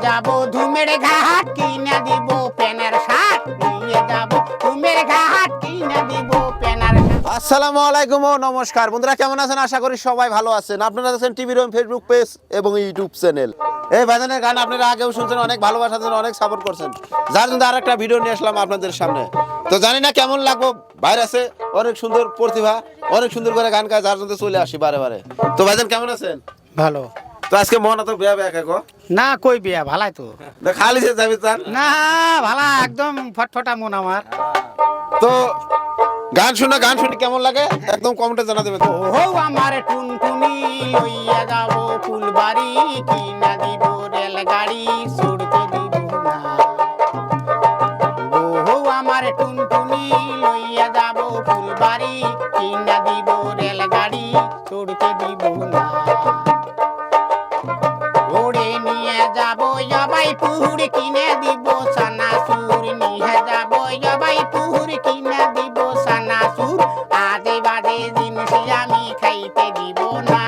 যাব ধুমের ঘাট কিনে দিব প্যানের শার্ট নিয়ে যাব ধুমের ঘাট কিনে দিব প্যানের। আসসালামু আলাইকুম ও নমস্কার বন্ধুরা, কেমন আছেন? আশা করি সবাই ভালো আছেন। আপনারা দেখছেন টিভি রুম ফেসবুক পেজ এবং ইউটিউব চ্যানেল। এই ভাইজানের গান আপনারা আগেও শুনছেন, অনেক ভালোবাসা দিয়েছেন, অনেক সাপোর্ট করছেন, যার জন্য আরেকটা ভিডিও নিয়ে আসলাম আপনাদের সামনে। তো জানি না কেমন লাগবো, বাইরে আছে অনেক সুন্দর প্রতিভা, অনেক সুন্দর করে গান গায়, যার জন্য চলে আসি বারে বারে। তো ভাইজান কেমন আছেন? ভালো তো আজকে মন তো বিয়া বিয়া কাকো না, কই বিয়া ভালাই তো খালি সে যাবি চান না, ভালা একদম ফটফটা মন আমার। তো গান শুনে কেমন লাগে একদম কমেন্টে জানা দেবেন। ও আমার টুনটুনি লইয়া যাব ফুলবাড়ি কিনা দিব রেলগাড়ি ছুটতে দিব না। ও আমার টুনটুনি লইয়া যাব ফুলবাড়ি কিনা দিব রেলগাড়ি ছুটতে দিব না। ওড়ে নিয়ে যাব জবাই পুহুর কিনে দিব সানাসুর, নিয়ে যাব জবাই পুহুর কিনে দিব সানাসুর। আজে বাজে জিনিস আমি খাইতে দিব না,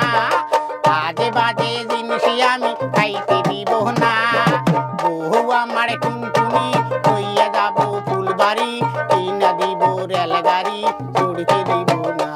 আজে বাজে জিনিস আমি খাইতে দিব না। বহু আমার টুনটুনি লইয়া যাব ফুলবাড়ি কিনে দিব রেলগাড়ি চড়তে দিব না।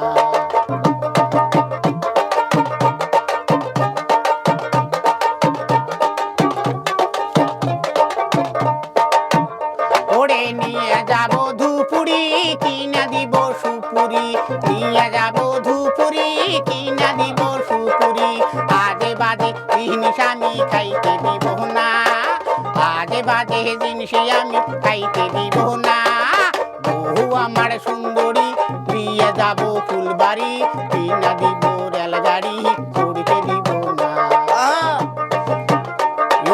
ওড়ে নিয়ে যাব ধুপুরি কিনা দিব সুপুরি, নিয়ে যাব ধুপুরি কিনা দিব সুপুরি। আজে বাজে জিনিস আমি খাইতে দিব না, আজে বাজে জিনিস আমি খাইতে দিব না। বহু আমার সুন্দরী নিয়ে যাব ফুলবাড়ি কিনা দিব রেলগাড়ি চড়তে দিব না।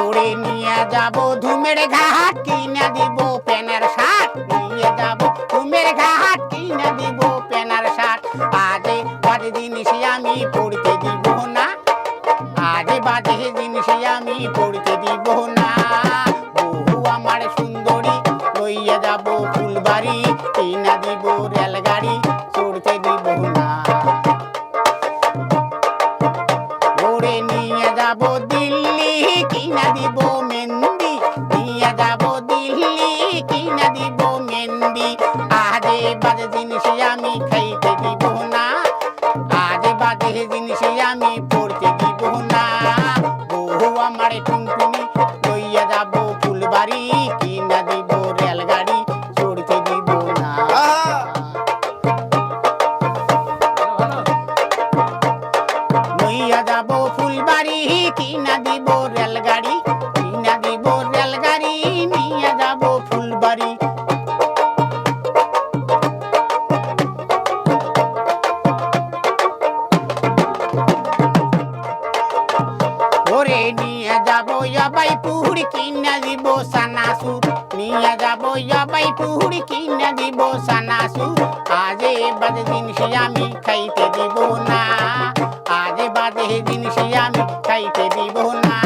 ওড়ে নিয়ে যাব ধুমের ঘাট কিনে দিব প্যানের শার্ট, নিয়ে যাব ধুমের ঘাট কিনে দিব প্যানের শার্ট। আজে বাজে জিনিস আমি পড়তে দিব না, আজে বাজে জিনিস আমি পড়তে দিব না। বহু আমার সুন্দরী লইয়া যাব ফুলবাড়ি কিনে দিব রেলগাড়ি চড়তে দিব না। ওরে নিয়ে যাব দিল্লি কিনা দিব মেহেন্দি, নিয়ে যাব দিল্লি কিনা দিব মেহেন্দি। আজে বাজে জিনিস আমি খাইতে দিব না, আজে বাজে জিনিস আমি পড়তে দিব না। বহু আমার টুনটুনি লইয়া যাব ফুলবাড়ি কিনা দিব রেলগাড়ি চড়তে দিব না। লইয়া যাব ফুলবাড়ি কিনা দিব রেলগাড়ি, কিনা দিব রেলগাড়ি নিয়ে যাব ফুলবাড়ি। ওরে নিয়ে যাব জবাই পুহুর কিনা দিব সানাসুর, নিয়ে যাব জবাই পুহুর কিনা দিব সানাসুর। আজে বাজে জিনিস আমি খাইতে দিব না, আজে বাজে জিনিস আমি খাইতে দিব না।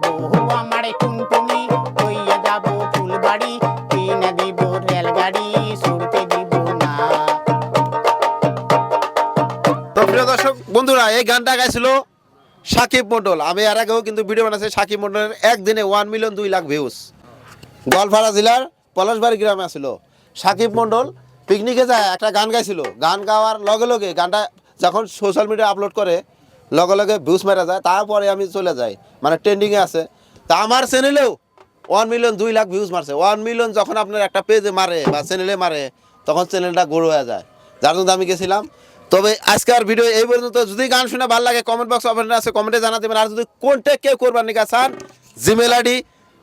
বহু আমার টুনটুনি লইয়া যাব ফুলবাড়ি কিনে দিব রেলগাড়ি ছুটতে দিব না। তো প্রিয় দর্শক বন্ধুরা, এই গানটা গাইছিল সাকিব মন্ডল। আমি এর আগেও কিন্তু ভিডিও বানাচ্ছি সাকিব মন্ডলের একদিনে 1,02,00,000 ভিউজ। গোয়ালপাড়া জেলার পলাশবাড়ি গ্রামে আসছিল সাকিব মন্ডল, পিকনিকে যায় একটা গান গাইছিল। গান গাওয়ার লগে লগে গানটা যখন সোশ্যাল মিডিয়া আপলোড করে লগে লগে ভিউজ মেরা যায়। তারপরে আমি চলে যাই, মানে ট্রেন্ডিংয়ে আছে। তা আমার চ্যানেলেও 1,02,00,000 ভিউজ মারছে। 1 মিলিয়ন যখন আপনার একটা পেজে মারে বা চ্যানেলে মারে, তখন চ্যানেলটা গ্রো হয়ে যায়, যার জন্য আমি গেছিলাম। তবে আজকের ভিডিও এই পর্যন্ত। যদি গান শুনে ভালো লাগে কমেন্ট বক্স ওপেন আছে, কমেন্টে জানাতে পারেন। আর যদি কন্ট্যাক্ট কেউ করবার নিকা চান, জিমেল আইডি,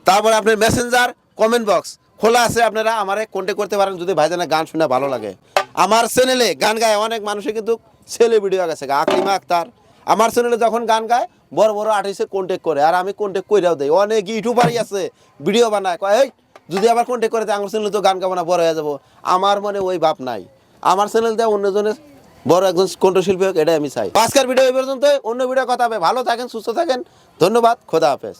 তারপরে আপনার মেসেঞ্জার, কমেন্ট বক্স খোলা আছে, আপনারা আমারে কন্ট্যাক্ট করতে পারেন যদি ভাইজানের গান শুনে ভালো লাগে। আমার চ্যানেলে গান গায় অনেক মানুষে কিন্তু ছেলে ভিডিও গেছে, আকলিমা আক্তার। আমার চ্যানেলে যখন গান গায় বড় বড় আর্টিস্টে কন্ট্যাক্ট করে, আর আমি কন্ট্যাক্ট কইরাও দেই। অনেক ইউটিউবারই আছে ভিডিও বানায়, কয় এই যদি আবার কন্ট্যাক্ট করে আমার চ্যানেলে তো গান গাবো না, বড় হয়ে যাবো। আমার মনে ওই ভাব নাই। আমার চ্যানেল দেয় অন্যজনের বড় একজন কণ্ঠশিল্পী হোক, এটাই আমি চাই। আজকের ভিডিও এই পর্যন্ত। অন্য ভিডিও কথা হবে। ভালো থাকেন, সুস্থ থাকেন, ধন্যবাদ, খোদা হাফেজ।